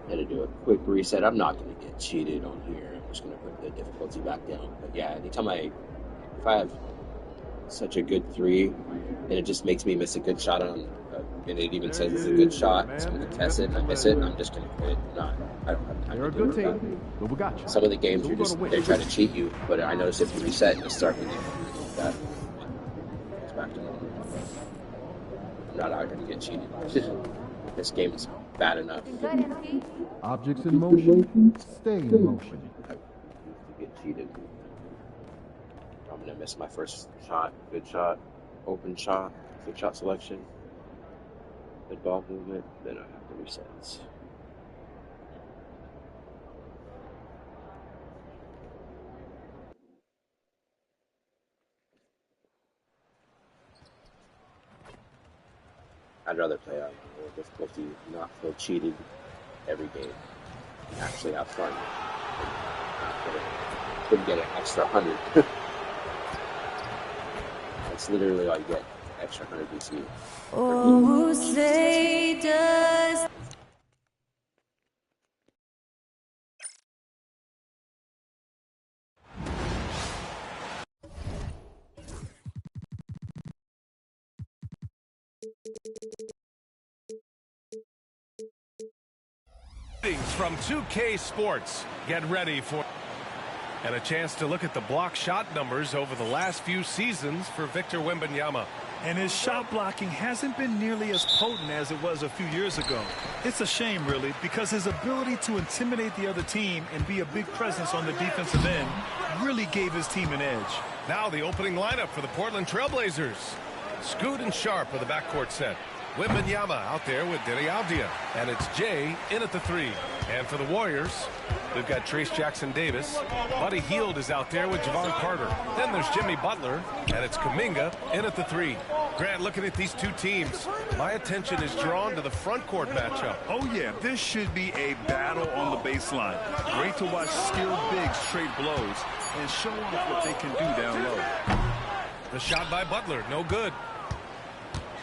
Gonna do a quick reset. I'm not gonna get cheated on here. I'm just gonna put the difficulty back down. But yeah, if I have such a good three, and it just makes me miss a good shot on, and it even says it's a good shot, so I'm gonna test it, and I miss it, I'm just gonna quit. I don't have time to do it. But we got you. Some of the games they're trying to cheat you, but I notice if you reset and start with that, it's back to normal. I'm not out here to get cheated. This game is bad enough. Objects in motion, stay in motion. I refuse to get cheated. I'm gonna miss my first shot, good shot, open shot, good shot selection, good ball movement, then I have to reset. I'd rather play on lower difficulty, not feel cheated every game, and actually have fun. Couldn't get an extra 100. That's literally all you get, extra 100 BC. Oh, say does. From 2K Sports, get ready for and a chance to look at the block shot numbers over the last few seasons for Victor Wembanyama. And his shot blocking hasn't been nearly as potent as it was a few years ago. It's a shame, really, because his ability to intimidate the other team and be a big presence on the defensive end really gave his team an edge. Now the opening lineup for the Portland Trailblazers. Scoot and Sharp are the backcourt set. Wembanyama out there with Deni Avdija. And it's Jay in at the three. And for the Warriors, we've got Trace Jackson-Davis. Buddy Hield is out there with Javon Carter. Then there's Jimmy Butler, and it's Kuminga in at the three. Grant, looking at these two teams, my attention is drawn to the front court matchup. Oh, yeah, this should be a battle on the baseline. Great to watch skilled bigs trade blows and show off what they can do down low. The shot by Butler, no good.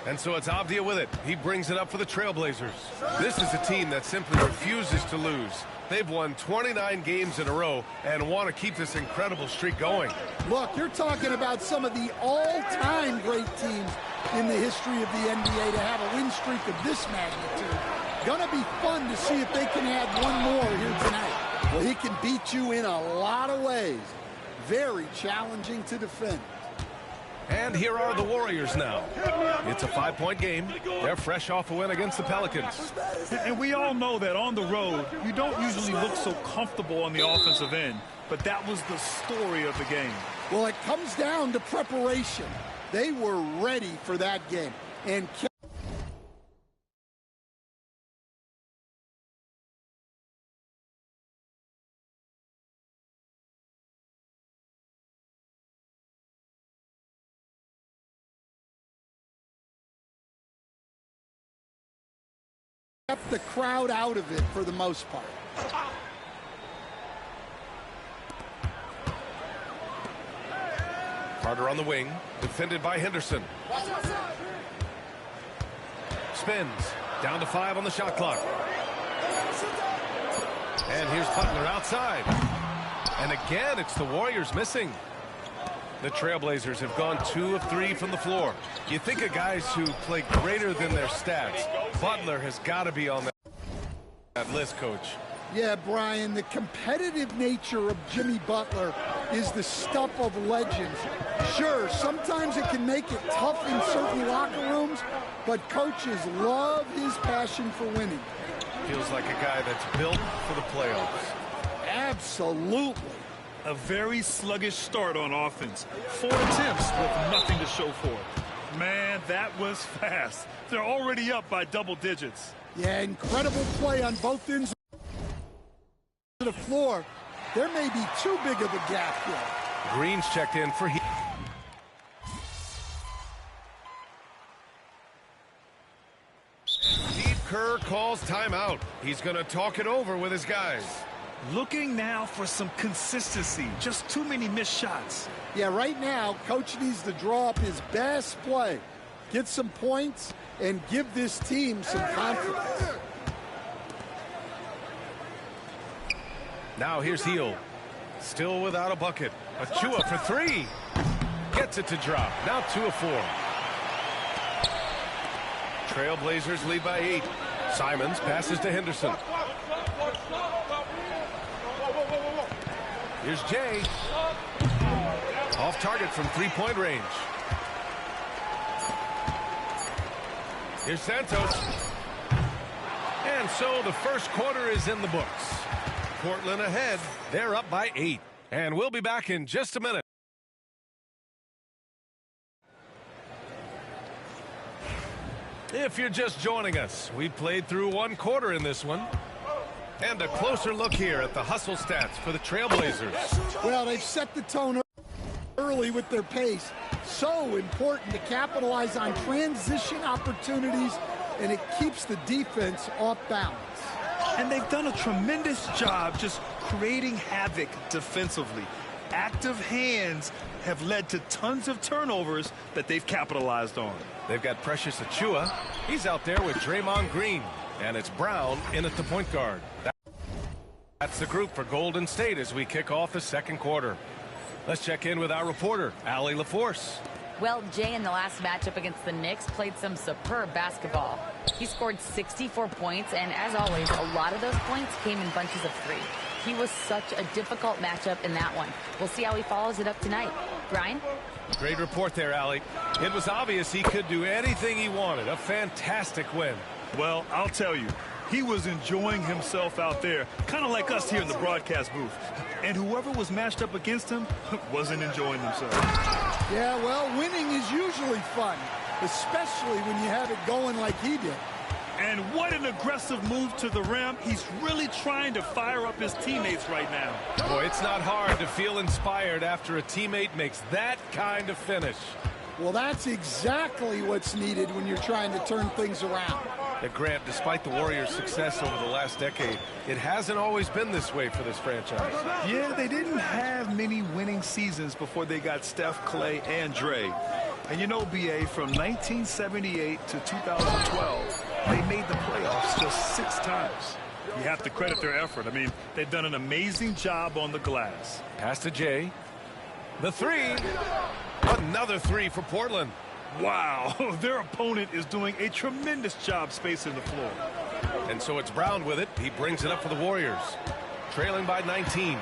And so it's Avdija with it. He brings it up for the Trailblazers. This is a team that simply refuses to lose. They've won 29 games in a row and want to keep this incredible streak going. Look, you're talking about some of the all-time great teams in the history of the NBA to have a win streak of this magnitude. Gonna be fun to see if they can add one more here tonight. Well, he can beat you in a lot of ways. Very challenging to defend. And here are the Warriors now. It's a 5-point game. They're fresh off a win against the Pelicans. And we all know that on the road, you don't usually look so comfortable on the offensive end. But that was the story of the game. Well, it comes down to preparation. They were ready for that game. And kept the crowd out of it for the most part. Carter on the wing, defended by Henderson. Spins, down to 5 on the shot clock. And here's Butler outside. And again, it's the Warriors missing. The Trailblazers have gone 2 of 3 from the floor. You think of guys who play greater than their stats. Butler has got to be on that list, Coach. Yeah, Brian, the competitive nature of Jimmy Butler is the stuff of legends. Sure, sometimes it can make it tough in certain locker rooms, but coaches love his passion for winning. Feels like a guy that's built for the playoffs. Absolutely. A very sluggish start on offense. 4 attempts with nothing to show for it. Man, that was fast. They're already up by double digits. Yeah, incredible play on both ends of the floor. There may be too big of a gap here. Green's checked in for Heat. Steve Kerr calls timeout. He's going to talk it over with his guys. Looking now for some consistency. Just too many missed shots. Yeah, right now, Coach needs to draw up his best play. Get some points and give this team some confidence. Now here's Heel. Still without a bucket. Achua for three. Gets it to drop. Now 2 of 4. Trailblazers lead by 8. Simons passes to Henderson. Here's Jay. Off target from 3-point range. Here's Santos. And so the first quarter is in the books. Portland ahead. They're up by 8. And we'll be back in just a minute. If you're just joining us, we played through 1 quarter in this one. And a closer look here at the hustle stats for the Trailblazers. Well, they've set the tone early with their pace. So important to capitalize on transition opportunities, and it keeps the defense off balance. And they've done a tremendous job just creating havoc defensively. Active hands have led to tons of turnovers that they've capitalized on. They've got Precious Achua. He's out there with Draymond Green. And it's Brown in at the point guard. That's the group for Golden State as we kick off the second quarter. Let's check in with our reporter, Allie LaForce. Well, Jay, in the last matchup against the Knicks, played some superb basketball. He scored 64 points, and as always, a lot of those points came in bunches of 3. He was such a difficult matchup in that one. We'll see how he follows it up tonight. Brian? Great report there, Allie. It was obvious he could do anything he wanted. A fantastic win. Well, I'll tell you, he was enjoying himself out there, kind of like us here in the broadcast booth. And whoever was matched up against him wasn't enjoying themselves. Yeah, well, winning is usually fun, especially when you have it going like he did. And what an aggressive move to the rim. He's really trying to fire up his teammates right now. Boy, it's not hard to feel inspired after a teammate makes that kind of finish. Well, that's exactly what's needed when you're trying to turn things around. Grant, despite the Warriors' success over the last decade, it hasn't always been this way for this franchise. Yeah, they didn't have many winning seasons before they got Steph, Clay, and Dre. And you know, B.A., from 1978 to 2012, they made the playoffs just 6 times. You have to credit their effort. I mean, they've done an amazing job on the glass. Pass to Jay. The 3. Another 3 for Portland. Wow, their opponent is doing a tremendous job spacing the floor. And so it's Brown with it. He brings it up for the Warriors. Trailing by 19.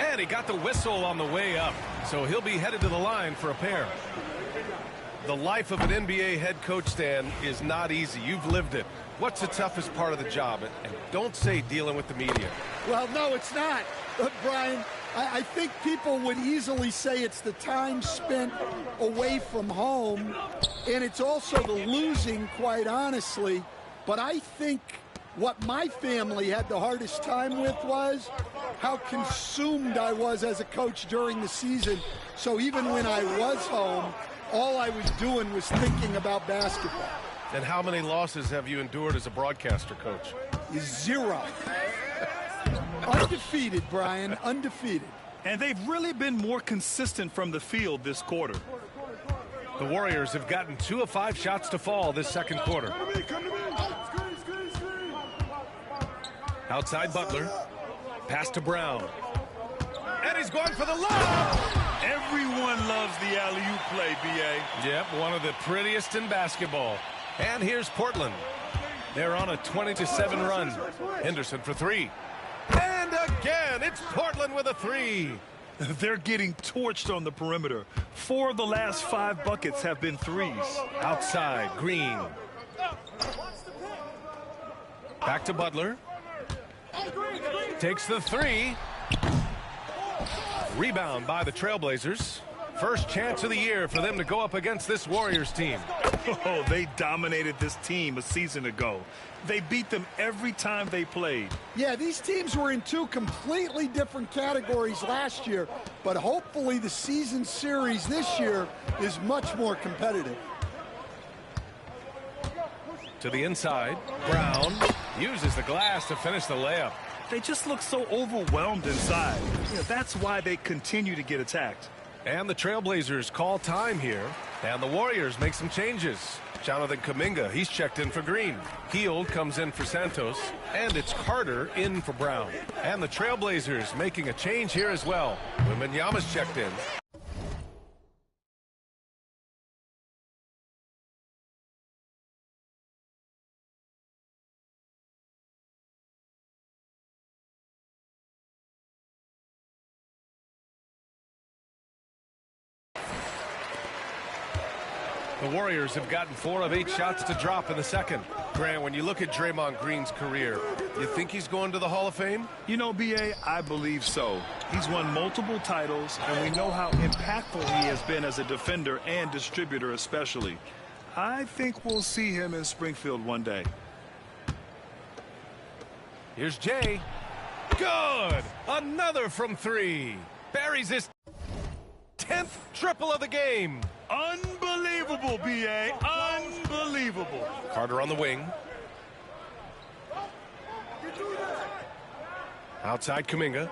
And he got the whistle on the way up. So he'll be headed to the line for a pair. The life of an NBA head coach, Stan, is not easy. You've lived it. What's the toughest part of the job? And don't say dealing with the media. Well, no, it's not. Brian, I think people would easily say it's the time spent away from home, and it's also the losing, quite honestly. But I think what my family had the hardest time with was how consumed I was as a coach during the season. So even when I was home, all I was doing was thinking about basketball. And how many losses have you endured as a broadcaster, Coach? 0. Undefeated, Brian, undefeated. And they've really been more consistent from the field this quarter. The Warriors have gotten 2 of 5 shots to fall this second quarter. Outside Butler. Pass to Brown. And he's going for the lob! Everyone loves the alley-oop play, B.A. Yep, one of the prettiest in basketball. And here's Portland. They're on a 20-7 run. Henderson for 3. And again, it's Portland with a 3. They're getting torched on the perimeter. 4 of the last 5 buckets have been 3s. Outside, Green. Back to Butler. Takes the 3. Rebound by the Trailblazers. First chance of the year for them to go up against this Warriors team. Oh, they dominated this team a season ago. They beat them every time they played. Yeah, these teams were in 2 completely different categories last year, but hopefully the season series this year is much more competitive. To the inside, Brown uses the glass to finish the layup. They just look so overwhelmed inside. Yeah, that's why they continue to get attacked. And the Trailblazers call time here, and the Warriors make some changes. Jonathan Kuminga, he's checked in for Green. Heald comes in for Santos. And it's Carter in for Brown. And the Trailblazers making a change here as well. Wembanyama's checked in. The Warriors have gotten 4 of 8 shots to drop in the second. Grant, when you look at Draymond Green's career, you think he's going to the Hall of Fame? You know, B.A., I believe so. He's won multiple titles, and we know how impactful he has been as a defender and distributor especially. I think we'll see him in Springfield one day. Here's Jay. Good! Another from 3. Buries his 10th triple of the game. Unbelievable, B.A. Unbelievable. Carter on the wing. Outside Kuminga.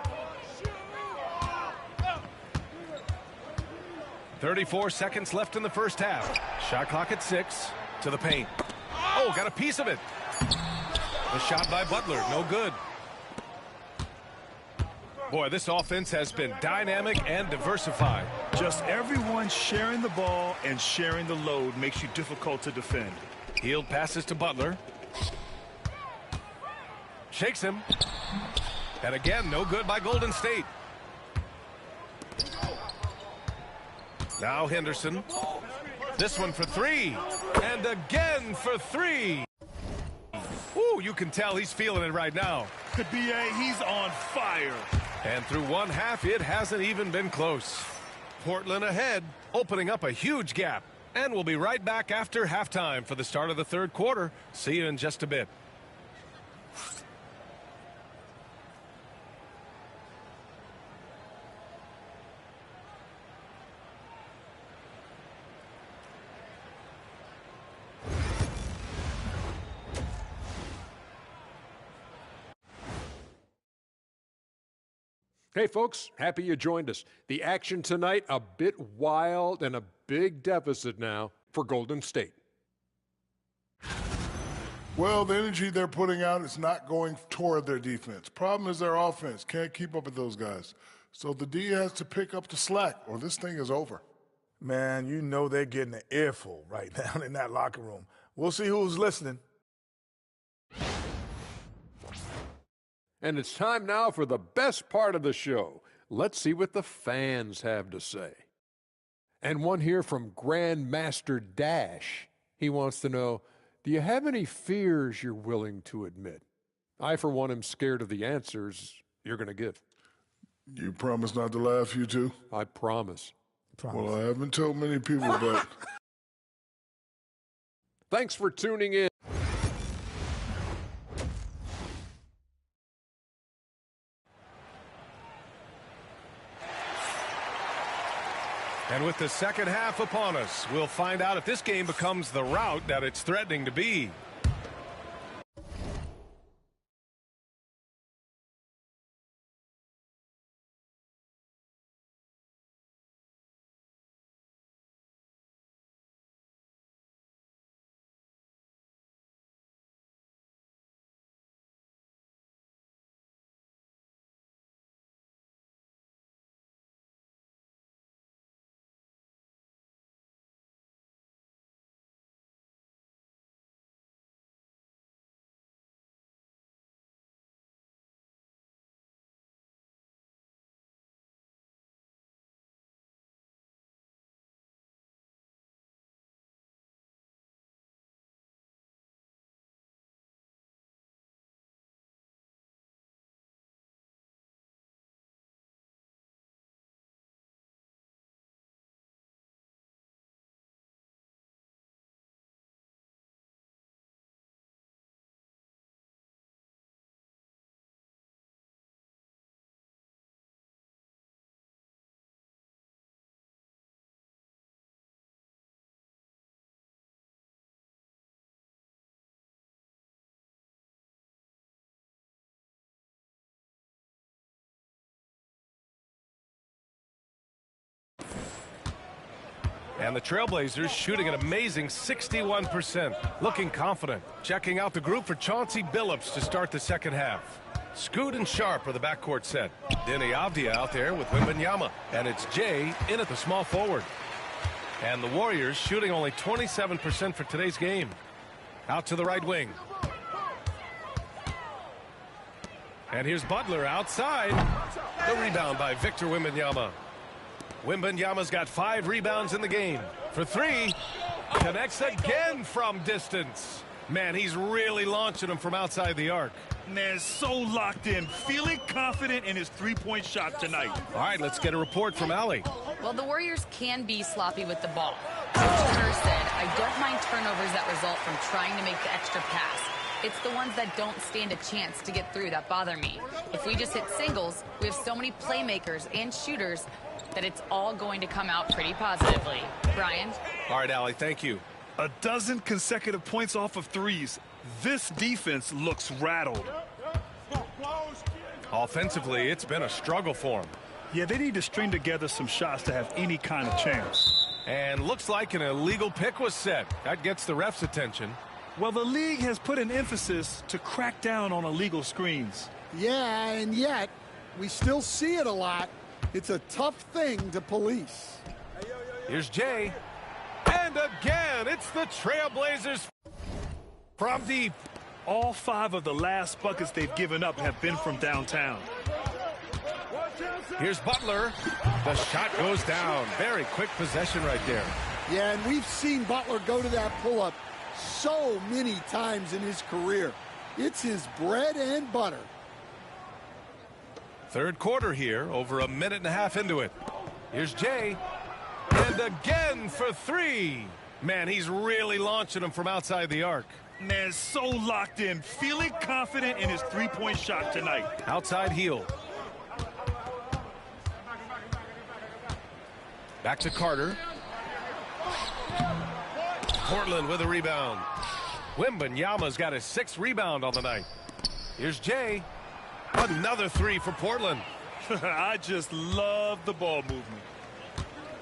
34 seconds left in the first half. Shot clock at 6. To the paint. Oh, got a piece of it. The shot by Butler, no good. Boy, this offense has been dynamic and diversified. Just everyone sharing the ball and sharing the load makes you difficult to defend. Heald passes to Butler. Shakes him. And again, no good by Golden State. Now Henderson. This one for 3. And again for 3. Ooh, you can tell he's feeling it right now. The B.A., he's on fire. And through one half, it hasn't even been close. Portland ahead, opening up a huge gap. And we'll be right back after halftime for the start of the third quarter. See you in just a bit. Hey, folks, happy you joined us. The action tonight, a bit wild and a big deficit now for Golden State. Well, the energy they're putting out is not going toward their defense. Problem is their offense. Can't keep up with those guys. So the D has to pick up the slack or this thing is over. Man, you know they're getting an earful right now in that locker room. We'll see who's listening. And it's time now for the best part of the show. Let's see what the fans have to say. And one here from Grandmaster Dash. He wants to know, do you have any fears you're willing to admit? I, for one, am scared of the answers you're going to give. You promise not to laugh, you two? I promise. Well, I haven't told many people, but... Thanks for tuning in. And with the second half upon us, we'll find out if this game becomes the rout that it's threatening to be. And the Trailblazers shooting an amazing 61%. Looking confident. Checking out the group for Chauncey Billups to start the second half. Scoot and Sharp are the backcourt set. DEMIGOD out there with Wembanyama. And it's Jay in at the small forward. And the Warriors shooting only 27% for today's game. Out to the right wing. And here's Butler outside. The rebound by Victor Wembanyama. Wembanyama's got 5 rebounds in the game. For 3. Connects again from distance. Man, he's really launching them from outside the arc. Man, so locked in, feeling confident in his three-point shot tonight. All right, let's get a report from Allie. Well, the Warriors can be sloppy with the ball. Coach Kerr said, I don't mind turnovers that result from trying to make the extra pass. It's the ones that don't stand a chance to get through that bother me. If we just hit singles, we have so many playmakers and shooters that it's all going to come out pretty positively. Brian? All right, Allie, thank you. A dozen consecutive points off of threes. This defense looks rattled. Offensively, it's been a struggle for them. Yeah, they need to string together some shots to have any kind of chance. And looks like an illegal pick was set. That gets the ref's attention. Well, the league has put an emphasis to crack down on illegal screens. Yeah, and yet we still see it a lot. It's a tough thing to police. Here's Jay. And again, it's the Trailblazers from deep. All 5 of the last buckets they've given up have been from downtown. Here's Butler. The shot goes down. Very quick possession right there. Yeah, and we've seen Butler go to that pull-up so many times in his career. It's his bread and butter. Third quarter here, over a minute and a half into it. Here's Jay. And again for 3. Man, he's really launching them from outside the arc. Man, so locked in, feeling confident in his three-point shot tonight. Outside heel. Back to Carter. Portland with a rebound. Wembanyama's got his 6th rebound on the night. Here's Jay. Another 3 for Portland. I just love the ball movement.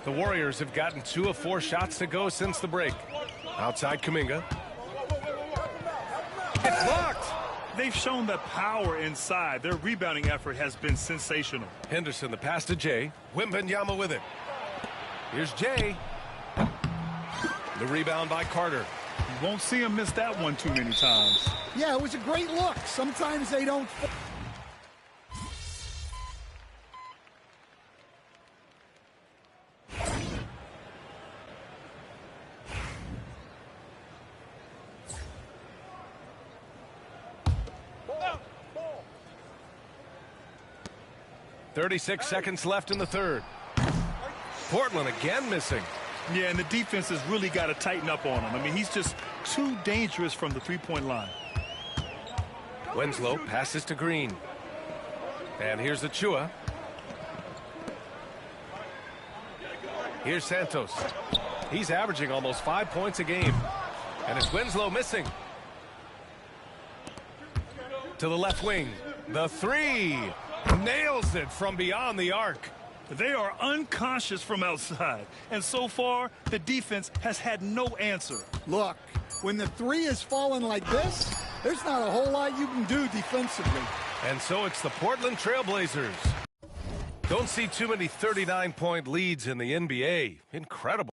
The Warriors have gotten 2 of 4 shots to go since the break. Outside Kuminga. It's blocked. They've shown the power inside. Their rebounding effort has been sensational. Henderson, the pass to Jay. Wembanyama with it. Here's Jay. The rebound by Carter. You won't see him miss that one too many times. Yeah, it was a great look. Sometimes they don't. .36 seconds left in the third. Portland again missing. Yeah, and the defense has really got to tighten up on him. I mean, he's just too dangerous from the three-point line. Winslow passes to Green. And here's Achua. Here's Santos. He's averaging almost 5 points a game. And it's Winslow missing. To the left wing. The 3. Nails it from beyond the arc. They are unconscious from outside. And so far, the defense has had no answer. Look, when the 3 is falling like this, there's not a whole lot you can do defensively. And so it's the Portland Trailblazers. Don't see too many 39-point leads in the NBA. Incredible.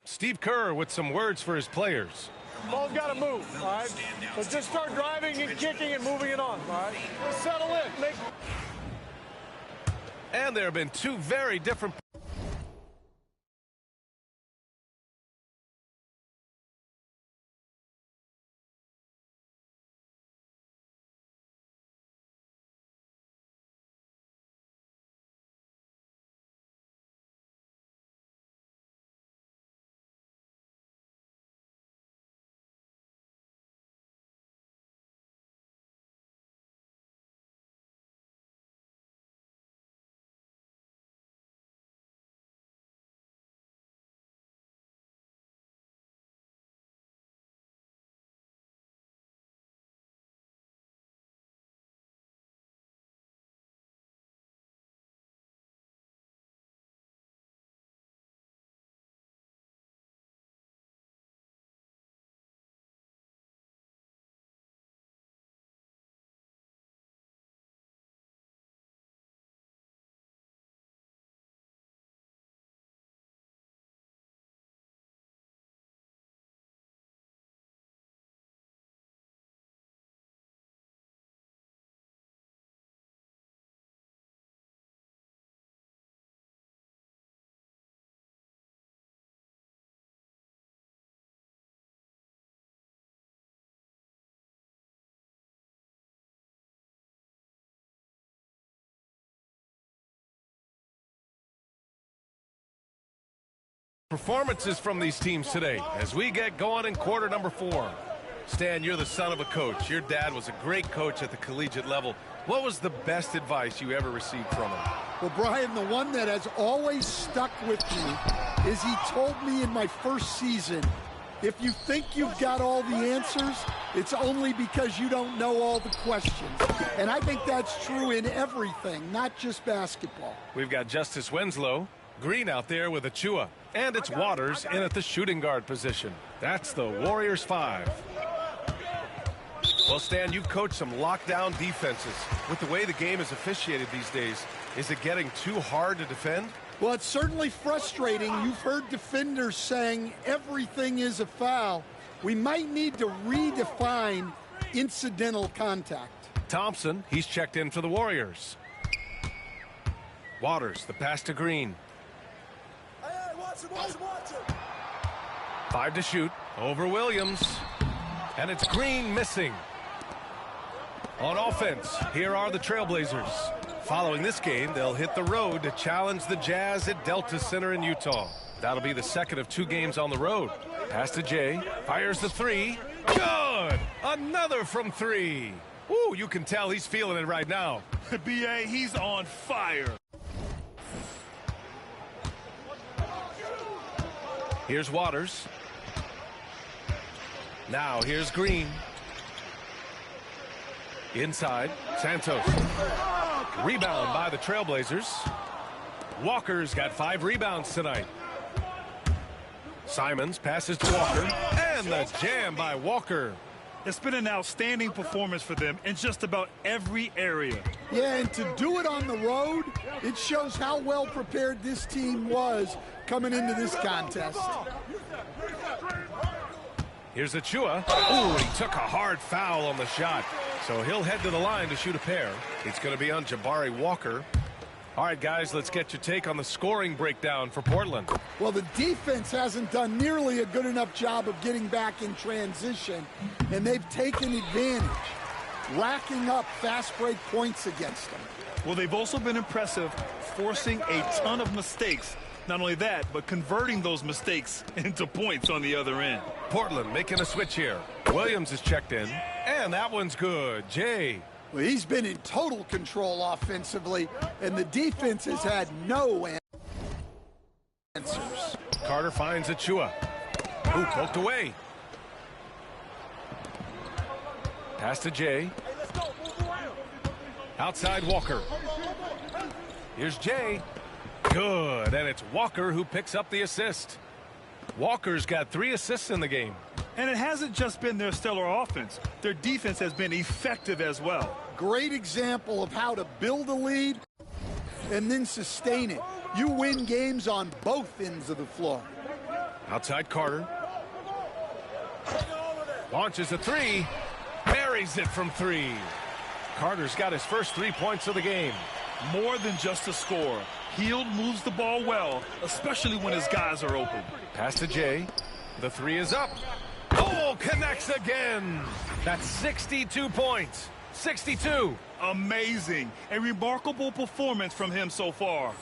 Steve Kerr with some words for his players. Ball's got to move, all right? Let's just start driving and kicking and moving it on, all right? Let's settle in. And there have been 2 very different Performances from these teams today as we get going in quarter number 4. Stan, you're the son of a coach. Your dad was a great coach at the collegiate level. What was the best advice you ever received from him? Well, Brian, the one that has always stuck with me is he told me in my first season, if you think you've got all the answers, it's only because you don't know all the questions. And I think that's true in everything, not just basketball. We've got Justice Winslow, Green out there with Achua, and it's Waters in at the shooting guard position. That's the Warriors 5. Well, Stan, you've coached some lockdown defenses. With the way the game is officiated these days, is it getting too hard to defend? Well, it's certainly frustrating. You've heard defenders saying everything is a foul. We might need to redefine incidental contact. Thompson, he's checked in for the Warriors. Waters, the pass to Green. Watch it. 5 to shoot over Williams. And it's Green missing. On offense, here are the Trailblazers. Following this game, they'll hit the road to challenge the Jazz at Delta Center in Utah. That'll be the second of 2 games on the road. Pass to Jay, fires the 3. Good! Another from 3. Ooh, you can tell he's feeling it right now. B.A., he's on fire. Here's Waters. Now here's Green. Inside, Santos. Rebound by the Trailblazers. Walker's got 5 rebounds tonight. Simons passes to Walker. And the jam by Walker. It's been an outstanding performance for them in just about every area. Yeah, and to do it on the road, it shows how well prepared this team was coming into this contest. Here's Achua. Ooh, he took a hard foul on the shot. So he'll head to the line to shoot a pair. It's going to be on Jabari Walker. All right, guys, let's get your take on the scoring breakdown for Portland. Well, the defense hasn't done nearly a good enough job of getting back in transition, and they've taken advantage, racking up fast break points against them. Well, they've also been impressive, forcing a ton of mistakes. Not only that, but converting those mistakes into points on the other end. Portland making a switch here. Williams is checked in, and that one's good. Jay. Well, he's been in total control offensively, and the defense has had no answers. Carter finds Achua. Ooh, poked away. Pass to Jay. Outside Walker. Here's Jay. Good, and it's Walker who picks up the assist. Walker's got 3 assists in the game. And it hasn't just been their stellar offense. Their defense has been effective as well. Great example of how to build a lead and then sustain it. You win games on both ends of the floor. Outside Carter. Launches a 3. Buries it from 3. Carter's got his first 3 points of the game. More than just a score. Hield moves the ball well, especially when his guys are open. Pass to Jay. The 3 is up. Oh, connects again. That's 62 points. 62. Amazing. A remarkable performance from him so far.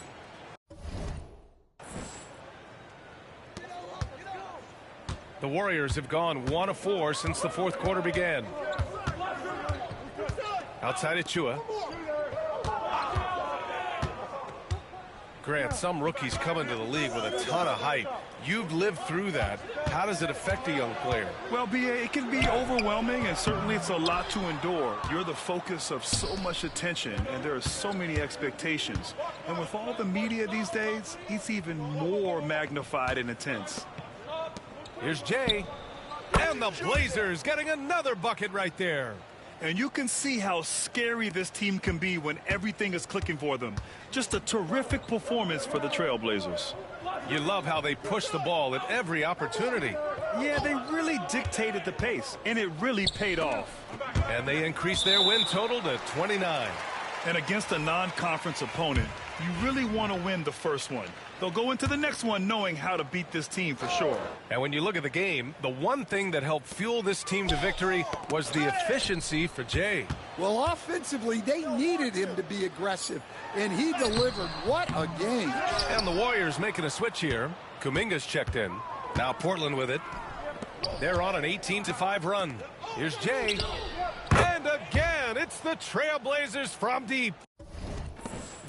The Warriors have gone 1 of 4 since the 4th quarter began. Outside Achua. Grant, some rookies come into the league with a ton of height. You've lived through that. How does it affect a young player? Well, B.A., it can be overwhelming, and certainly it's a lot to endure. You're the focus of so much attention, and there are so many expectations. And with all the media these days, it's even more magnified and intense. Here's Jay. And the Blazers getting another bucket right there. And you can see how scary this team can be when everything is clicking for them. Just a terrific performance for the Trailblazers. You love how they push the ball at every opportunity. Yeah, they really dictated the pace, and it really paid off. And they increased their win total to 29. And against a non-conference opponent, you really want to win the first one. They'll go into the next one knowing how to beat this team for sure. And when you look at the game, the one thing that helped fuel this team to victory was the efficiency for Jay. Well, offensively, they needed him to be aggressive, and he delivered. What a game. And the Warriors making a switch here. Kuminga's checked in. Now Portland with it. They're on an 18-5 run. Here's Jay. And again, it's the Trailblazers from deep.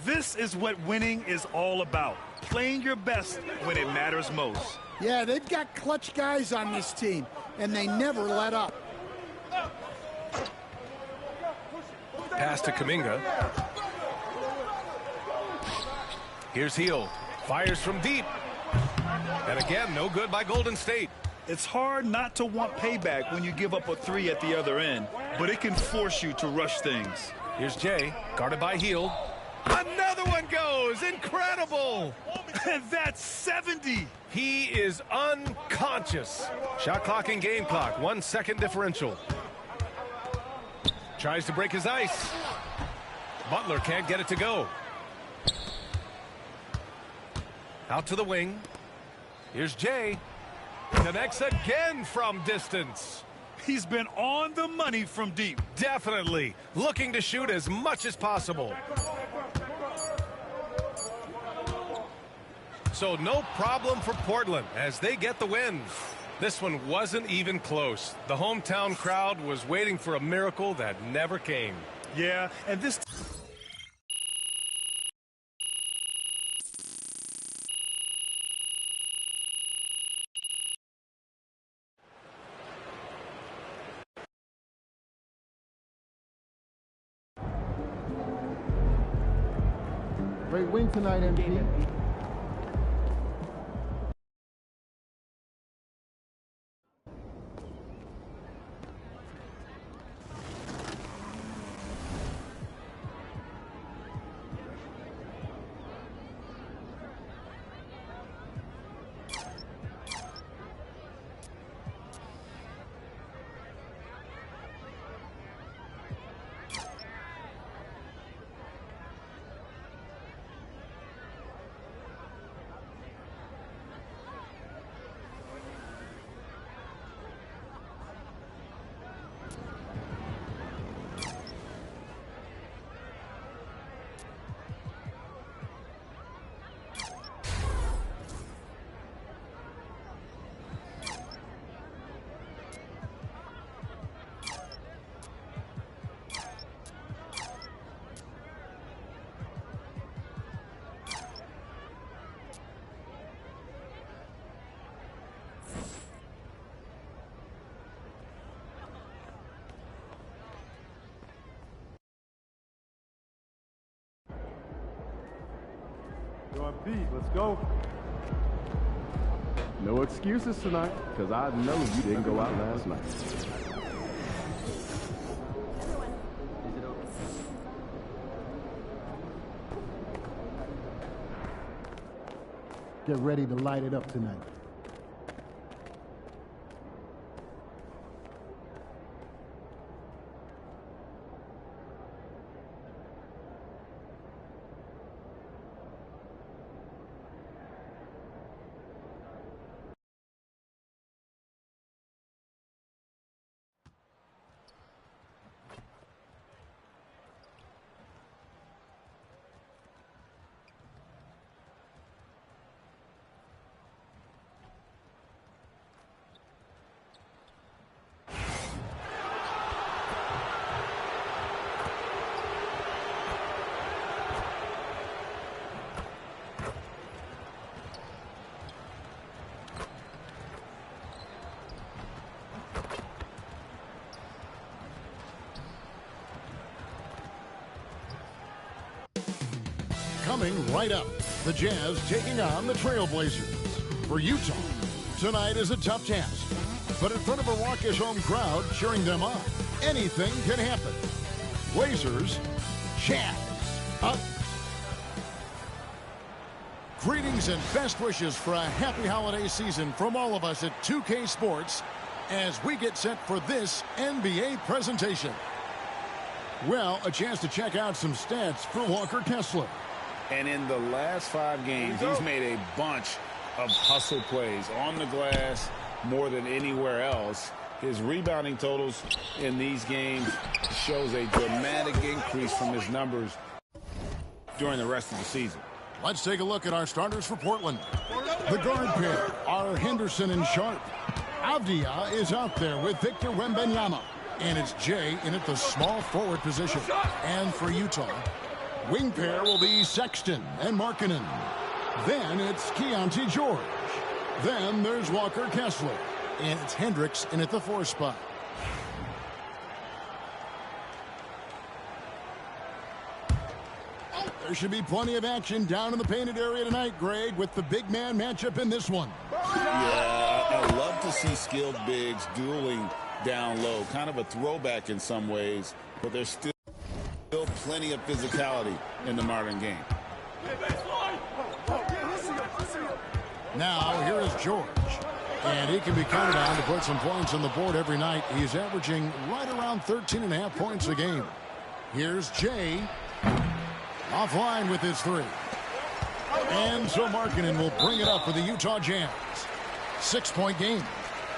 This is what winning is all about. Playing your best when it matters most. Yeah, they've got clutch guys on this team, and they never let up. Pass to Kuminga. Here's Hield. Fires from deep. And again, no good by Golden State. It's hard not to want payback when you give up a three at the other end, but it can force you to rush things. Here's Jay, guarded by Hield. Another one goes. Incredible. And that's 70. He is unconscious. Shot clock and game clock. 1 second differential. Tries to break his ice. Butler can't get it to go. Out to the wing. Here's Jay. Connects again from distance. He's been on the money from deep. Definitely. Looking to shoot as much as possible. So no problem for Portland as they get the win. This one wasn't even close. The hometown crowd was waiting for a miracle that never came. Yeah, and this... Great win tonight, MP. Go on, Pete, let's go. No excuses tonight, because I know you didn't go out last night. Get ready to light it up tonight. Coming right up, the Jazz taking on the Trailblazers. For Utah, tonight is a tough task, but in front of a raucous home crowd cheering them on, anything can happen. Blazers, Jazz, up. Greetings and best wishes for a happy holiday season from all of us at 2K Sports as we get set for this NBA presentation. Well, a chance to check out some stats for Walker Kessler. And in the last 5 games, he's made a bunch of hustle plays on the glass more than anywhere else. His rebounding totals in these games shows a dramatic increase from his numbers during the rest of the season. Let's take a look at our starters for Portland. The guard pair are Henderson and Sharp. Avdia is out there with Victor Wembanyama. And it's Jay in at the small forward position. And for Utah, wing pair will be Sexton and Markkanen. Then it's Keontae George. Then there's Walker Kessler. And it's Hendricks in at the 4 spot. There should be plenty of action down in the painted area tonight, Greg, with the big man matchup in this one. Yeah, I love to see skilled bigs dueling down low. Kind of a throwback in some ways, but there's still plenty of physicality in the modern game. Now, here is George. And he can be counted on to put some points on the board every night. He's averaging right around 13.5 points a game. Here's Jay. Offline with his 3. And so Markkanen will bring it up for the Utah Jazz. 6-point game.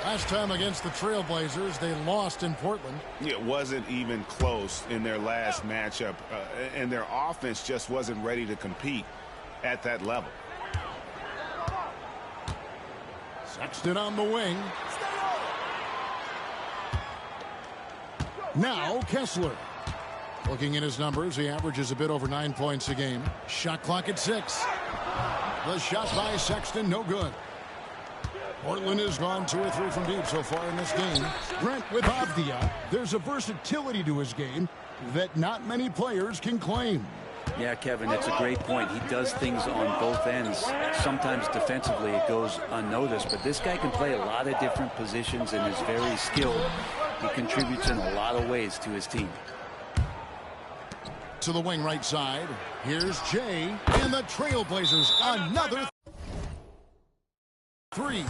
Last time against the Trailblazers, they lost in Portland. It wasn't even close in their last matchup, and their offense just wasn't ready to compete at that level. Sexton on the wing. Now Kessler. Looking at his numbers, he averages a bit over 9 points a game. Shot clock at 6. The shot by Sexton, no good. Portland has gone 2 or 3 from deep so far in this game. Brent with Avdia. There's a versatility to his game that not many players can claim. Yeah, Kevin, it's a great point. He does things on both ends. Sometimes defensively it goes unnoticed, but this guy can play a lot of different positions and is very skilled. He contributes in a lot of ways to his team. To the wing right side. Here's Jay. And the Trailblazers another 3.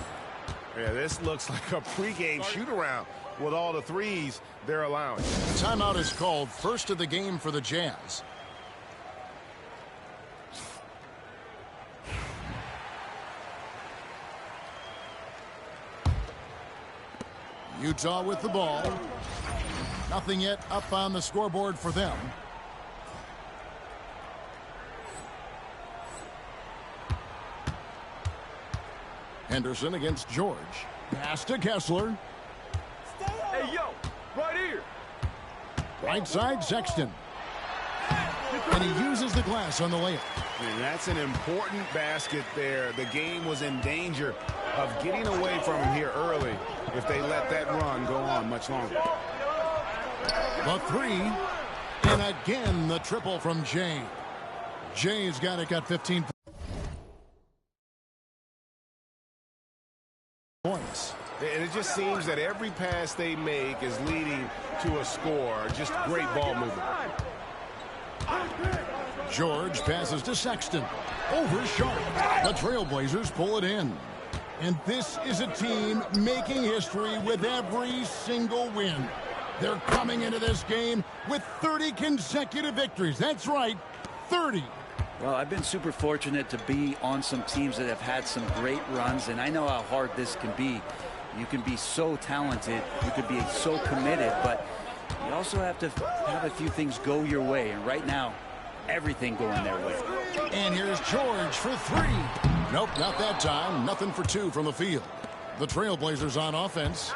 Yeah, this looks like a pregame shoot-around with all the threes they're allowing. Timeout is called, first of the game for the Jazz. Utah with the ball. Nothing yet up on the scoreboard for them. Henderson against George. Pass to Kessler. Hey, yo, right here. Right side, Sexton. And he uses the glass on the layup. And that's an important basket there. The game was in danger of getting away from him here early if they let that run go on much longer. The 3. And again, the triple from Jay. Jay's got 15 points. And it just seems that every pass they make is leading to a score. Just great ball movement. George passes to Sexton. Over Sharp. The Trailblazers pull it in. And this is a team making history with every single win. They're coming into this game with 30 consecutive victories. That's right, 30. Well, I've been super fortunate to be on some teams that have had some great runs, and I know how hard this can be. You can be so talented, you could be so committed, but you also have to have a few things go your way, and right now, everything going their way. And here's George for 3. Nope, not that time. Nothing for 2 from the field. The Trailblazers on offense.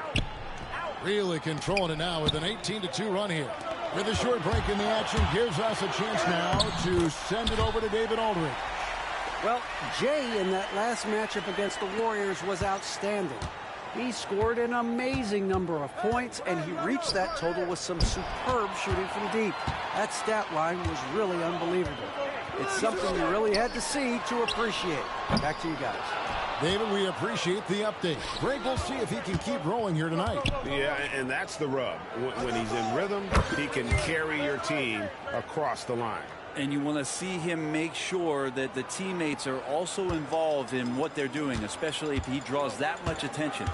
Really controlling it now with an 18-2 run here. With a short break in the action, gives us a chance now to send it over to David Aldridge. Well, Jay in that last matchup against the Warriors was outstanding. He scored an amazing number of points, and he reached that total with some superb shooting from deep. That stat line was really unbelievable. It's something you really had to see to appreciate. Back to you guys. David, we appreciate the update. Greg, we'll see if he can keep rolling here tonight. Yeah, and that's the rub. When he's in rhythm, he can carry your team across the line. And you want to see him make sure that the teammates are also involved in what they're doing, especially if he draws that much attention.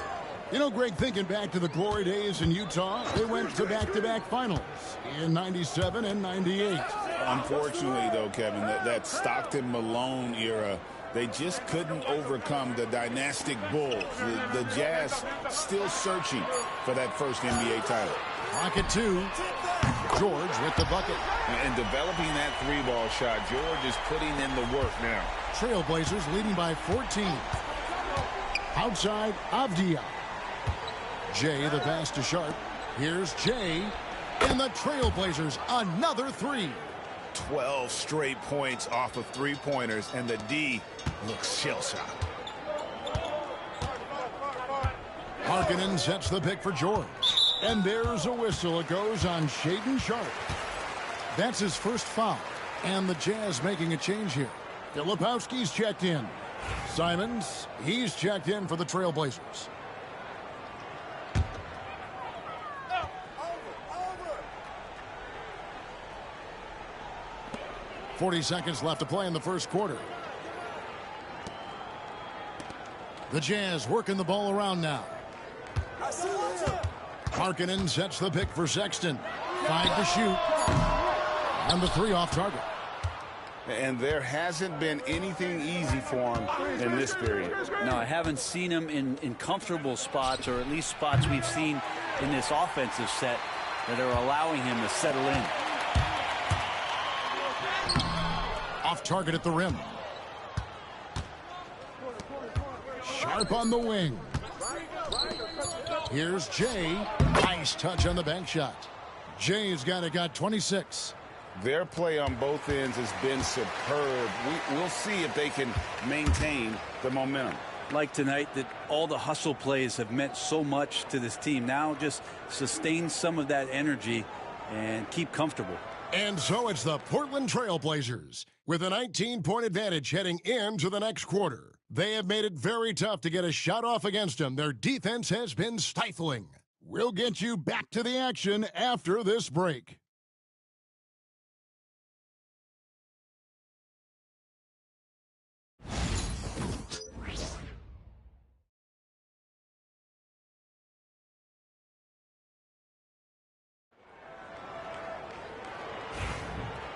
You know, Greg, thinking back to the glory days in Utah, they went to back-to-back finals in 97 and 98. Unfortunately, though, Kevin, that Stockton-Malone era, they just couldn't overcome the dynastic Bulls. The Jazz still searching for that first NBA title. Pocket 2. George with the bucket. And developing that 3-ball shot, George is putting in the work now. Trailblazers leading by 14. Outside, Avdia. Jay, the pass to Sharp. Here's Jay. And the Trailblazers, another three. 12 straight points off of three-pointers, and the D looks shell-shocked. Markkanen sets the pick for George. And there's a whistle. It goes on Shaedon Sharp. That's his first foul. And the Jazz making a change here. Filipowski's checked in. Simons, he's checked in for the Trailblazers. .40 seconds left to play in the first quarter. The Jazz working the ball around now. Markkanen sets the pick for Sexton. 5 to shoot. And the three off target. And there hasn't been anything easy for him in this period. No, I haven't seen him in comfortable spots, or at least spots we've seen in this offensive set that are allowing him to settle in. Off target at the rim. Sharp on the wing. Here's Jay. Nice touch on the bank shot. Jay's got 26. Their play on both ends has been superb. We'll see if they can maintain the momentum. Like tonight, that all the hustle plays have meant so much to this team. Now just sustain some of that energy and keep comfortable. And so it's the Portland Trailblazers with a 19-point advantage heading into the next quarter. They have made it very tough to get a shot off against them. Their defense has been stifling. We'll get you back to the action after this break.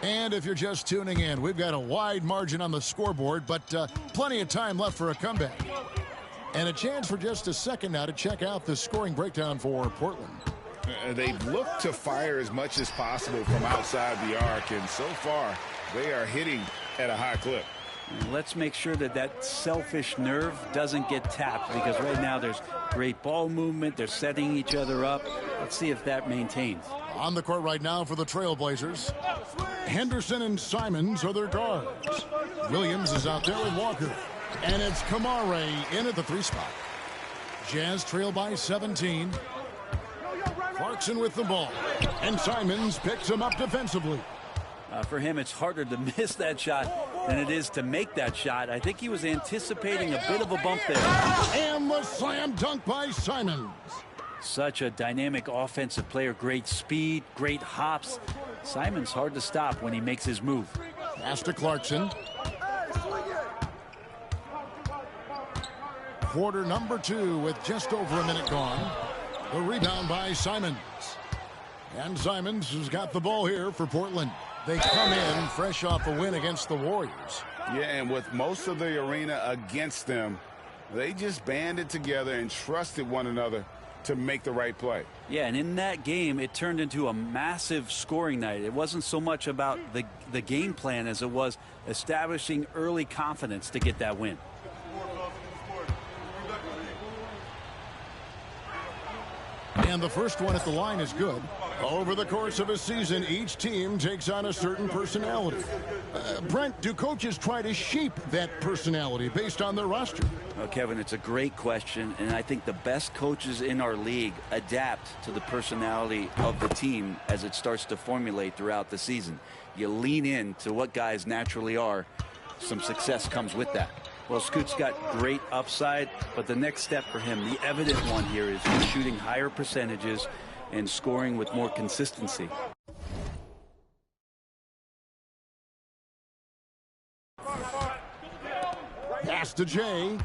And if you're just tuning in, we've got a wide margin on the scoreboard, but plenty of time left for a comeback. And a chance for just a second now to check out the scoring breakdown for Portland. They've looked to fire as much as possible from outside the arc, and so far they are hitting at a high clip. Let's make sure that that selfish nerve doesn't get tapped, because right now there's great ball movement. They're setting each other up. Let's see if that maintains. On the court right now for the Trailblazers, Henderson and Simons are their guards. Williams is out there with Walker. And it's Kamare in at the three spot. Jazz trail by 17. Clarkson with the ball. And Simons picks him up defensively. For him, it's harder to miss that shot than it is to make that shot. I think he was anticipating a bit of a bump there. And the slam dunk by Simons. Such a dynamic offensive player. Great speed, great hops. Simons hard to stop when he makes his move. Pass to Clarkson. Quarter number 2 with just over a minute gone. The rebound by Simons. And Simons has got the ball here for Portland. They come in fresh off a win against the Warriors. Yeah, and with most of the arena against them, they just banded together and trusted one another to make the right play. Yeah, and in that game, it turned into a massive scoring night. It wasn't so much about the game plan as it was establishing early confidence to get that win. And the first one at the line is good. Over the course of a season, each team takes on a certain personality. Brent, do coaches try to shape that personality based on their roster? Well, Kevin, it's a great question, and I think the best coaches in our league adapt to the personality of the team as it starts to formulate throughout the season. You lean in to what guys naturally are. Some success comes with that. Well, Scoot's got great upside, but the next step for him, the evident one here, is shooting higher percentages and scoring with more consistency. Pass to Jay.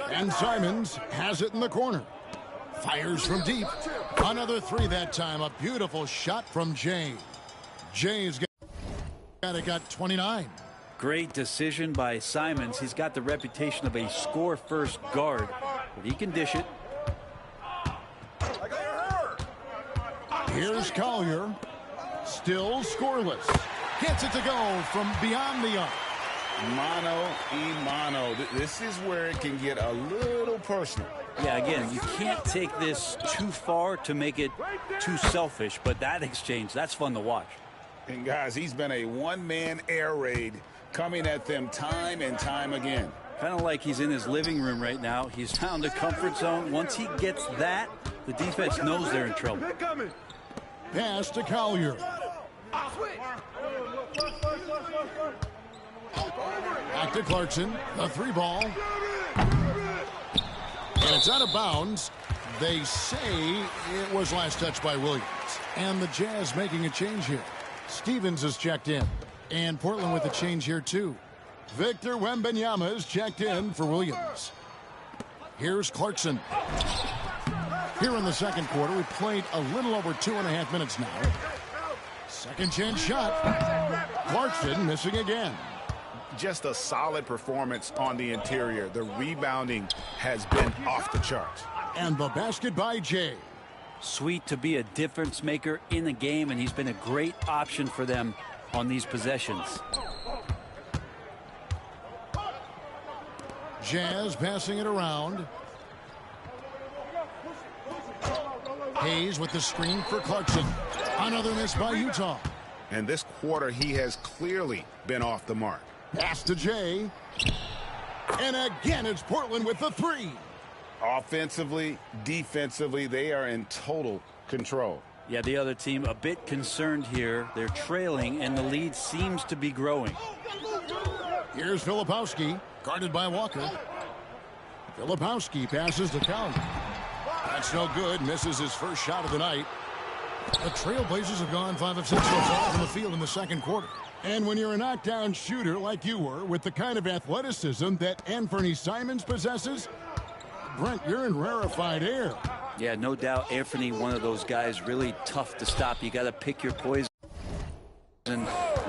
And Simons has it in the corner. Fires from deep. Another three that time. A beautiful shot from Jay. Jay's got 29. Great decision by Simons. He's got the reputation of a score-first guard, but he can dish it. Here's Collier. Still scoreless. Gets it to go from beyond the arc. Mano y mano. This is where it can get a little personal. Yeah, again, you can't take this too far to make it too selfish, but that exchange, that's fun to watch. And guys, he's been a one-man air raid coming at them time and time again. Kind of like he's in his living room right now. He's found a comfort zone. Once he gets that, the defense knows they're in trouble. Pass to Collier. Back to Clarkson. The 3 ball. And it's out of bounds. They say it was last touched by Williams. And the Jazz making a change here. Stevens is checked in. And Portland with a change here, too. Victor Wembanyama is checked in for Williams. Here's Clarkson. Here in the second quarter, we played a little over 2.5 minutes now. Second chance shot. Clarkson missing again. Just a solid performance on the interior. The rebounding has been off the charts. And the basket by Jay. Sweet to be a difference maker in the game, and he's been a great option for them on these possessions. Jazz passing it around. Hayes with the screen for Clarkson. Another miss by Utah. And this quarter, he has clearly been off the mark. Pass to Jay. And again, it's Portland with the 3. Offensively, defensively, they are in total control. Yeah, the other team a bit concerned here. They're trailing, and the lead seems to be growing. Here's Filipowski, guarded by Walker. Filipowski passes to Collier. That's no good. Misses his first shot of the night. The Trailblazers have gone 5 of 6 so far from the field in the second quarter. And when you're a knockdown shooter like you were, with the kind of athleticism that Anthony Simons possesses, Brent, you're in rarefied air. Yeah, no doubt Anthony, one of those guys really tough to stop. You got to pick your poison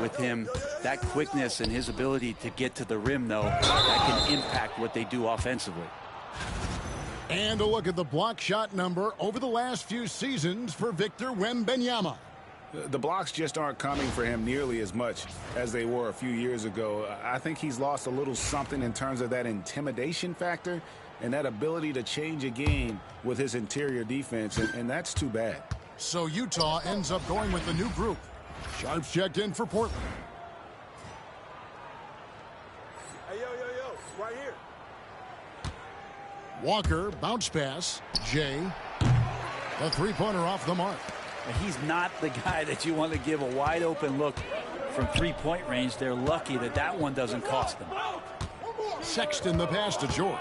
with him. That quickness and his ability to get to the rim, though, that can impact what they do offensively. And a look at the block shot number over the last few seasons for Victor Wembanyama. The blocks just aren't coming for him nearly as much as they were a few years ago. I think he's lost a little something in terms of that intimidation factor and that ability to change a game with his interior defense, and that's too bad. So Utah ends up going with the new group. Sharps checked in for Portland. Hey, yo, right here. Walker, bounce pass. Jay, the 3-pointer off the mark. He's not the guy that you want to give a wide open look from 3-point range. They're lucky that that one doesn't cost them. Sexton the pass to George.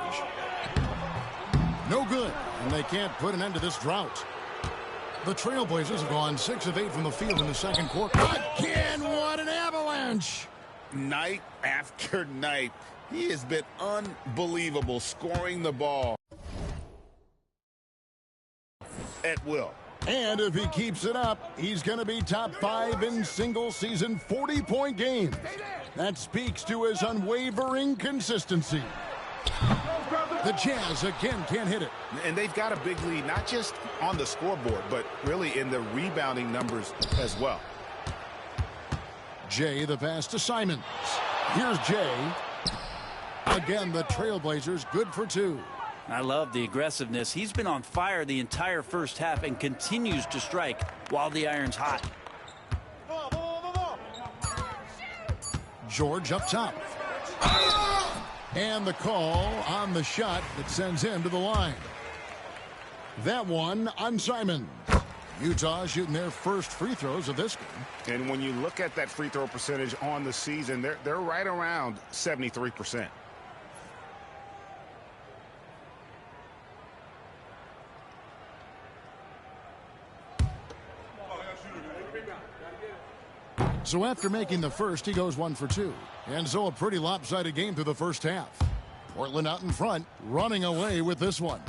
No good, and they can't put an end to this drought. The Trailblazers have gone 6 of 8 from the field in the second quarter. Again, what an avalanche! Night after night, he has been unbelievable scoring the ball at will. And if he keeps it up, he's going to be top 5 in single-season 40-point games. That speaks to his unwavering consistency. The Jazz again can't hit it. And they've got a big lead, not just on the scoreboard, but really in the rebounding numbers as well. Jay, the pass to Simons. Here's Jay. Again, the Trailblazers good for 2. I love the aggressiveness. He's been on fire the entire first half and continues to strike while the iron's hot. George up top. And the call on the shot that sends him to the line. That one on Simons. Utah shooting their first free throws of this game. And when you look at that free throw percentage on the season, they're right around 73%. So after making the first, he goes 1 for 2. And so a pretty lopsided game through the first half. Portland out in front, running away with this one.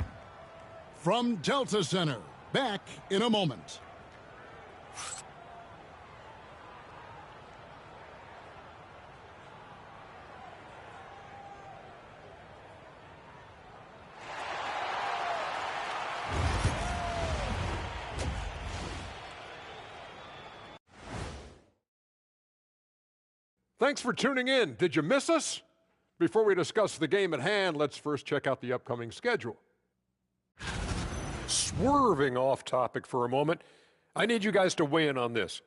From Delta Center, back in a moment. Thanks for tuning in. Did you miss us? Before we discuss the game at hand, let's first check out the upcoming schedule. Swerving off topic for a moment, I need you guys to weigh in on this.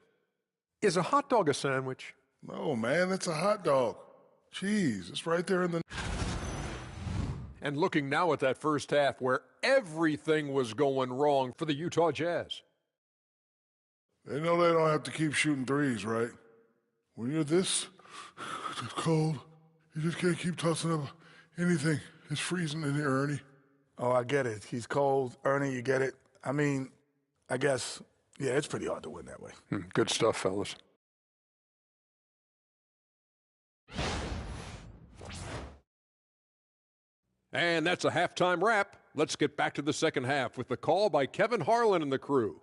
Is a hot dog a sandwich? No, man, it's a hot dog. Cheese, it's right there in the... And looking now at that first half where everything was going wrong for the Utah Jazz. They know they don't have to keep shooting threes, right? When you're this cold, you just can't keep tossing up anything. It's freezing in here, Ernie. Oh, I get it. He's cold. Ernie, you get it. I mean, I guess, yeah, it's pretty hard to win that way. Good stuff, fellas. And that's a halftime wrap. Let's get back to the second half with the call by Kevin Harlan and the crew.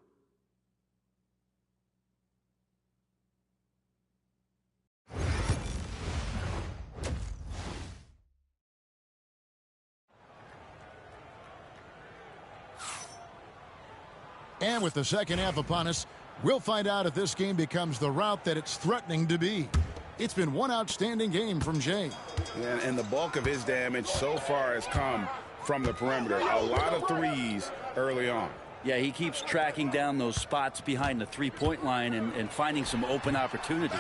And with the second half upon us, we'll find out if this game becomes the route that it's threatening to be. It's been one outstanding game from Jay. And the bulk of his damage so far has come from the perimeter. A lot of threes early on. Yeah, he keeps tracking down those spots behind the three-point line and finding some open opportunities.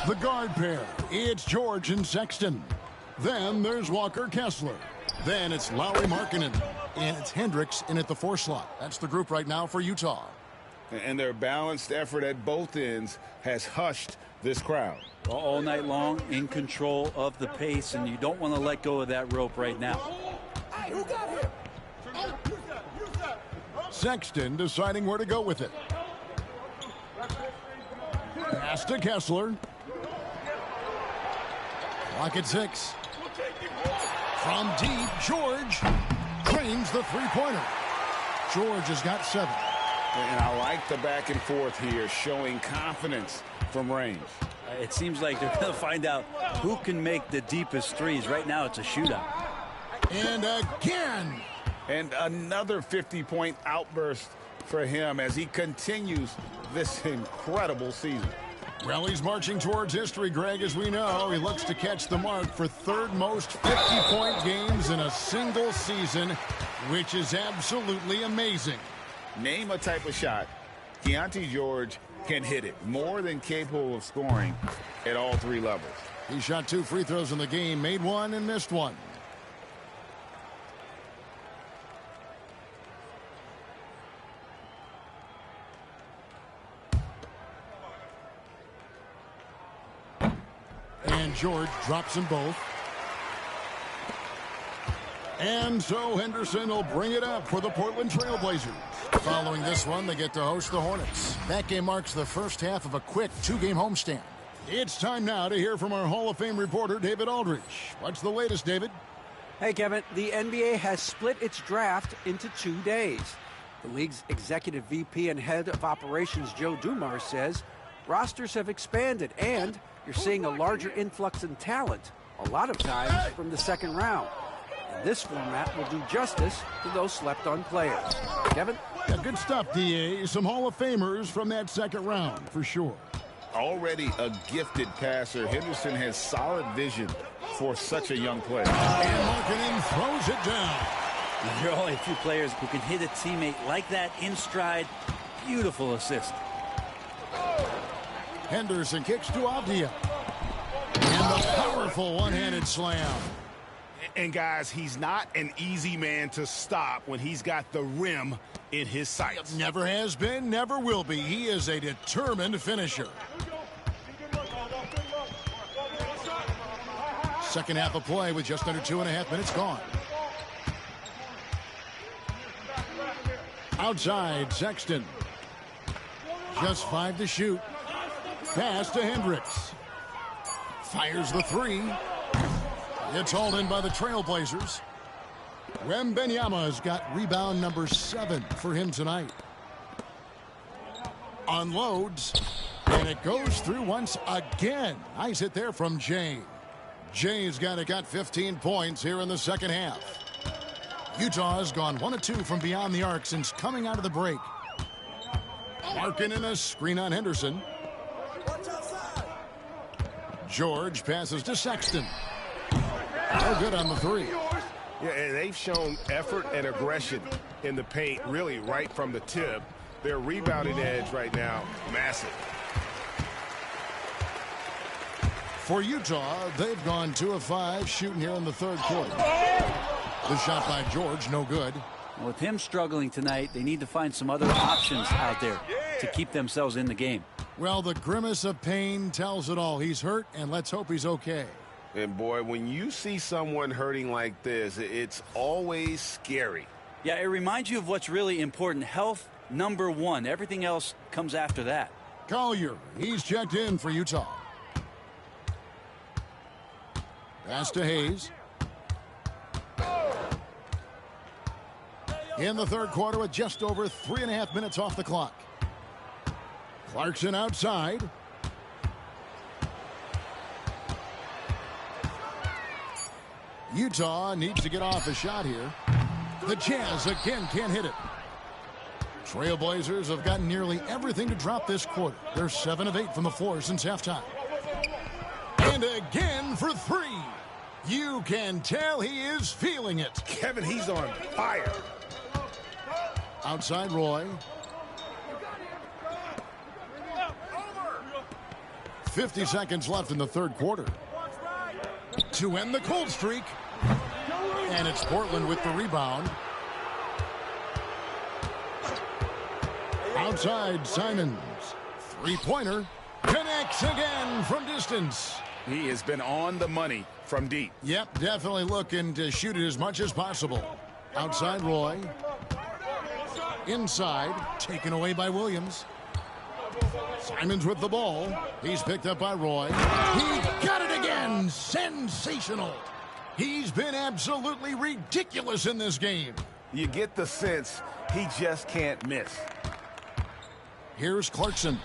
The guard pair, it's George and Sexton. Then there's Walker Kessler. Then it's Lowry Markkanen. And it's Hendricks in at the 4 slot. That's the group right now for Utah. And their balanced effort at both ends has hushed this crowd. All night long, in control of the pace, and you don't want to let go of that rope right now. Hey, who got him? Sexton deciding where to go with it. Pass to Kessler. Clock at 6. From deep, George drains the three-pointer. George has got 7. And I like the back and forth here, showing confidence from range. It seems like they're going to find out who can make the deepest threes. Right now, it's a shootout. And again. And another 50-point outburst for him as he continues this incredible season. Well, he's marching towards history, Greg, as we know. He looks to catch the mark for third most 50-point games in a single season, which is absolutely amazing. Name a type of shot Keontae George can hit it, more than capable of scoring at all 3 levels. He shot 2 free throws in the game, made 1 and missed 1. And George drops them both. And so Henderson will bring it up for the Portland Trailblazers. Following this one, they get to host the Hornets. That game marks the first half of a quick 2-game homestand. It's time now to hear from our Hall of Fame reporter, David Aldridge. What's the latest, David? Hey, Kevin. The NBA has split its draft into 2 days. The league's executive VP and head of operations, Joe Dumars, says rosters have expanded and you're seeing a larger influx in talent, a lot of times from the second round. And this format will do justice to those slept-on players. Kevin? Yeah, good stuff, D.A. Some Hall of Famers from that second round, for sure. Already a gifted passer, Henderson has solid vision for such a young player. And Markkanen throws it down. There are only a few players who can hit a teammate like that in stride. Beautiful assist. Henderson kicks to Avdia. And the powerful one-handed slam. And guys, he's not an easy man to stop when he's got the rim in his sights. Never has been, never will be. He is a determined finisher. Second half of play with just under 2.5 minutes gone. Outside, Sexton. Just 5 to shoot. Pass to Hendricks. Fires the 3. It's hauled in by the Trailblazers. Wembanyama's got rebound number 7 for him tonight. Unloads. And it goes through once again. Nice hit there from Jay. Jay's got 15 points here in the second half. Utah has gone 1 of 2 from beyond the arc since coming out of the break. Markkanen in a screen on Henderson. George passes to Sexton. No good on the three. Yeah, and they've shown effort and aggression in the paint, really right from the tip. Their rebounding edge right now, massive. For Utah, they've gone 2 of 5 shooting here in the third quarter. The shot by George, no good. With him struggling tonight, they need to find some other options out there to keep themselves in the game. Well, the grimace of pain tells it all. He's hurt, and let's hope he's okay. And boy, when you see someone hurting like this, it's always scary. Yeah, it reminds you of what's really important. Health, number one. Everything else comes after that. Collier, he's checked in for Utah. Pass to Hayes. In the third quarter with just over 3.5 minutes off the clock. Clarkson outside. Utah needs to get off a shot here. The Jazz again can't hit it. Trailblazers have gotten nearly everything to drop this quarter. They're 7 of 8 from the floor since halftime. And again for 3. You can tell he is feeling it. Kevin, he's on fire. Outside Roy. 50 seconds left in the third quarter. To end the cold streak. And it's Portland with the rebound. Outside Simons. Three-pointer. Connects again from distance. He has been on the money from deep. Yep, definitely looking to shoot it as much as possible. Outside Roy. Inside. Taken away by Williams. Simons with the ball. He's picked up by Roy. He got it again. Sensational. He's been absolutely ridiculous in this game. You get the sense he just can't miss. Here's Clarkson.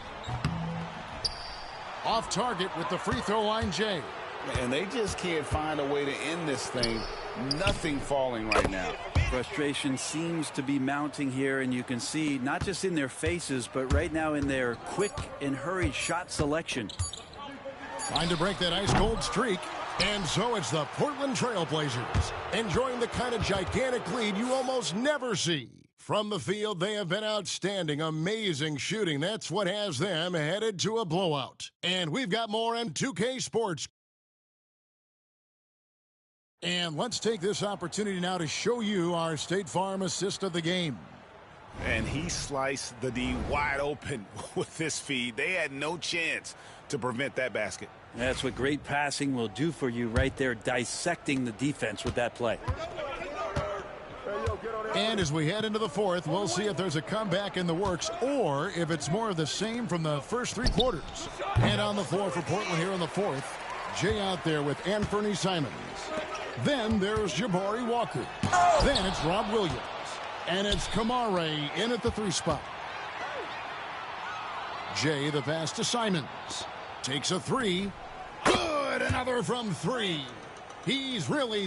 Off target with the free throw line, Jay. And they just can't find a way to end this thing. Nothing falling right now. Frustration seems to be mounting here, and you can see not just in their faces, but right now in their quick and hurried shot selection. Trying to break that ice-cold streak. And so it's the Portland Trailblazers enjoying the kind of gigantic lead you almost never see. From the field, they have been outstanding, amazing shooting. That's what has them headed to a blowout. And we've got more M2K Sports. And let's take this opportunity now to show you our State Farm assist of the game. And he sliced the D wide open with this feed. They had no chance to prevent that basket. That's what great passing will do for you right there, dissecting the defense with that play. And as we head into the fourth, we'll see if there's a comeback in the works or if it's more of the same from the first 3 quarters. And on the floor for Portland here in the fourth, Jay out there with Anthony Simons. Then there's Jabari Walker. Then it's Rob Williams. And it's Kamare in at the 3 spot. Jay the pass to Simons. Takes a 3. Good! Another from 3. He's really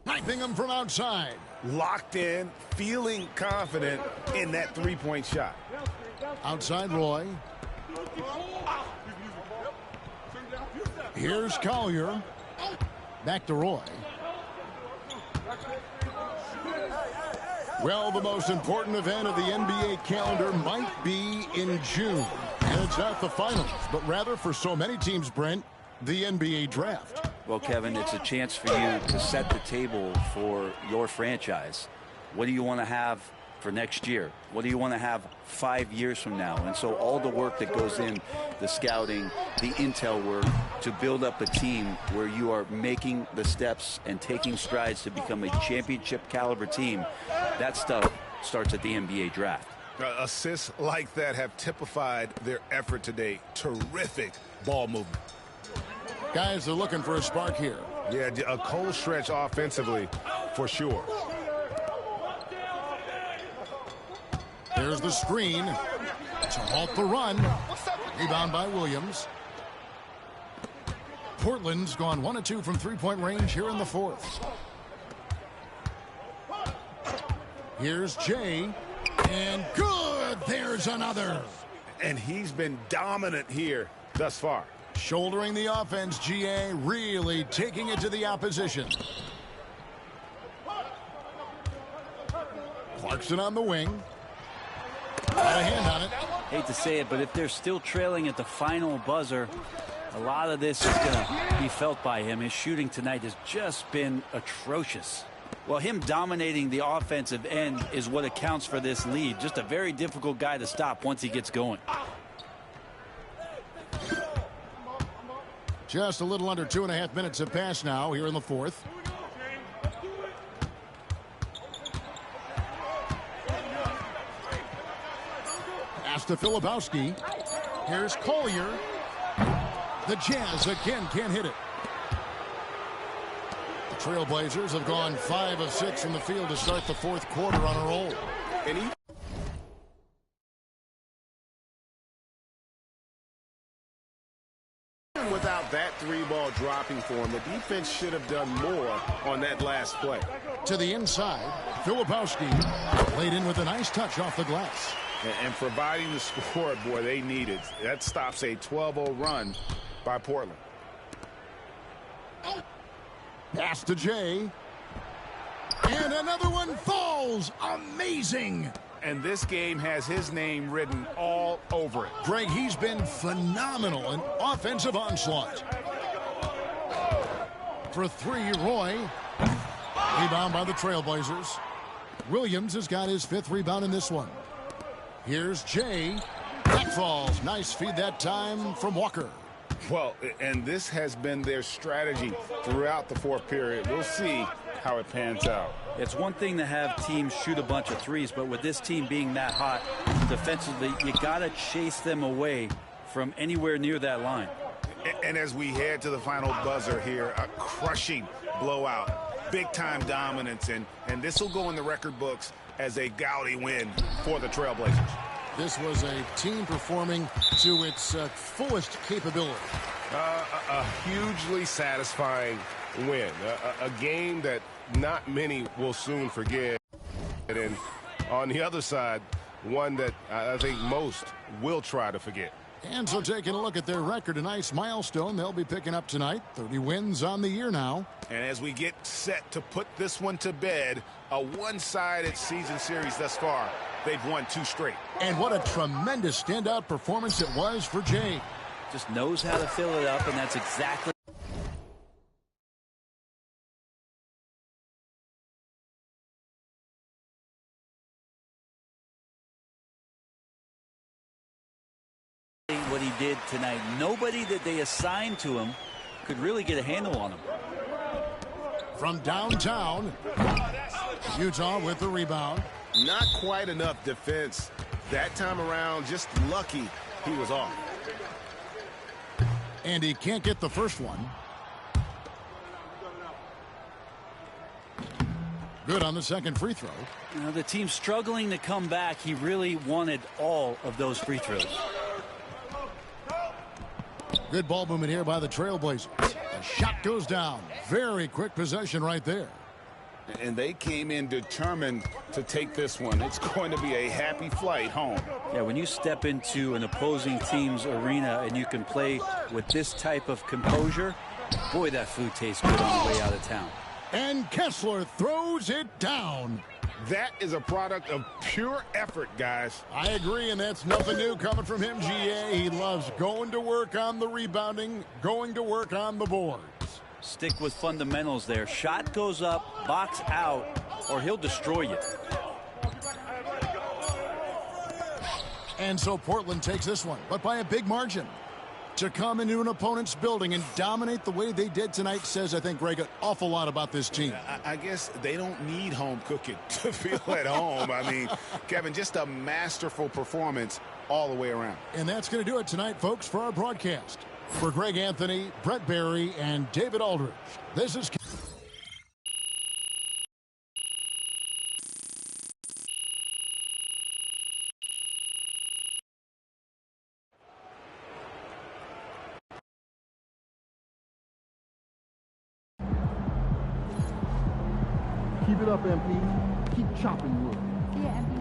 sniping him from outside. Locked in, feeling confident in that 3-point shot. Outside Roy. Here's Collier. Back to Roy. Well, the most important event of the NBA calendar might be in June. And it's not the finals, but rather for so many teams, Brent, the NBA draft. Well, Kevin, it's a chance for you to set the table for your franchise. What do you want to have for next year? What do you want to have 5 years from now? And so all the work that goes in, the scouting, the intel work, to build up a team where you are making the steps and taking strides to become a championship caliber team, that stuff starts at the NBA draft. Assists like that have typified their effort today. Terrific ball movement. Guys are looking for a spark here. Yeah, a cold stretch offensively for sure. There's the screen to halt the run. Rebound by Williams. Portland's gone 1 of 2 from 3-point range here in the fourth. Here's Jay. And good! There's another. And he's been dominant here thus far. Shouldering the offense, GA, really taking it to the opposition. Clarkson on the wing. Got a hand on it. Hate to say it, but if they're still trailing at the final buzzer, a lot of this is going to be felt by him. His shooting tonight has just been atrocious. Well, him dominating the offensive end is what accounts for this lead. Just a very difficult guy to stop once he gets going. Just a little under 2.5 minutes have passed now here in the fourth. Pass to Filipowski. Here's Collier. The Jazz again can't hit it. The Trailblazers have gone 5 of 6 from the field to start the fourth quarter on a roll. Without that 3-ball dropping for him, the defense should have done more on that last play. To the inside, Filipowski laid in with a nice touch off the glass. And providing the score, boy, they needed. That stops a 12-0 run by Portland. Pass to Jay. And another one falls. Amazing. And this game has his name written all over it. Greg, he's been phenomenal in offensive onslaught. For 3, Roy. Rebound by the Trailblazers. Williams has got his 5th rebound in this one. Here's Jay. That falls. Nice feed that time from Walker. Well, and this has been their strategy throughout the fourth period. We'll see how it pans out. It's one thing to have teams shoot a bunch of threes, but with this team being that hot defensively, you got to chase them away from anywhere near that line. And as we head to the final buzzer here, a crushing blowout, big-time dominance, and this will go in the record books as a gaudy win for the Trailblazers. This was a team performing to its fullest capability. A hugely satisfying win. A game that not many will soon forget. And on the other side, one that I think most will try to forget. And so taking a look at their record, a nice milestone they'll be picking up tonight. 30 wins on the year now. And as we get set to put this one to bed, a one-sided season series thus far. They've won 2 straight. And what a tremendous standout performance it was for Jay. Just knows how to fill it up, and that's exactly what he did tonight. Nobody that they assigned to him could really get a handle on him. From downtown, Utah with the rebound. Not quite enough defense that time around. Just lucky he was off. And he can't get the first one. Good on the second free throw. Now the team's struggling to come back. He really wanted all of those free throws. Good ball movement here by the Trailblazers. The shot goes down. Very quick possession right there. And they came in determined to take this one. It's going to be a happy flight home. Yeah, when you step into an opposing team's arena and you can play with this type of composure, boy, that food tastes good on the way out of town. And Kessler throws it down. That is a product of pure effort, guys. I agree, and that's nothing new coming from him, GA. He loves going to work on the rebounding, going to work on the boards. Stick with fundamentals there. Shot goes up, box out, or he'll destroy you. And so Portland takes this one, but by a big margin. To come into an opponent's building and dominate the way they did tonight says, I think, Greg, an awful lot about this team. I guess they don't need home cooking to feel at home. I mean, Kevin, just a masterful performance all the way around. And that's going to do it tonight, folks, for our broadcast. For Greg Anthony, Brett Barry, and David Aldridge, this is... Keep it up, MP. Keep chopping wood. Yeah, MP.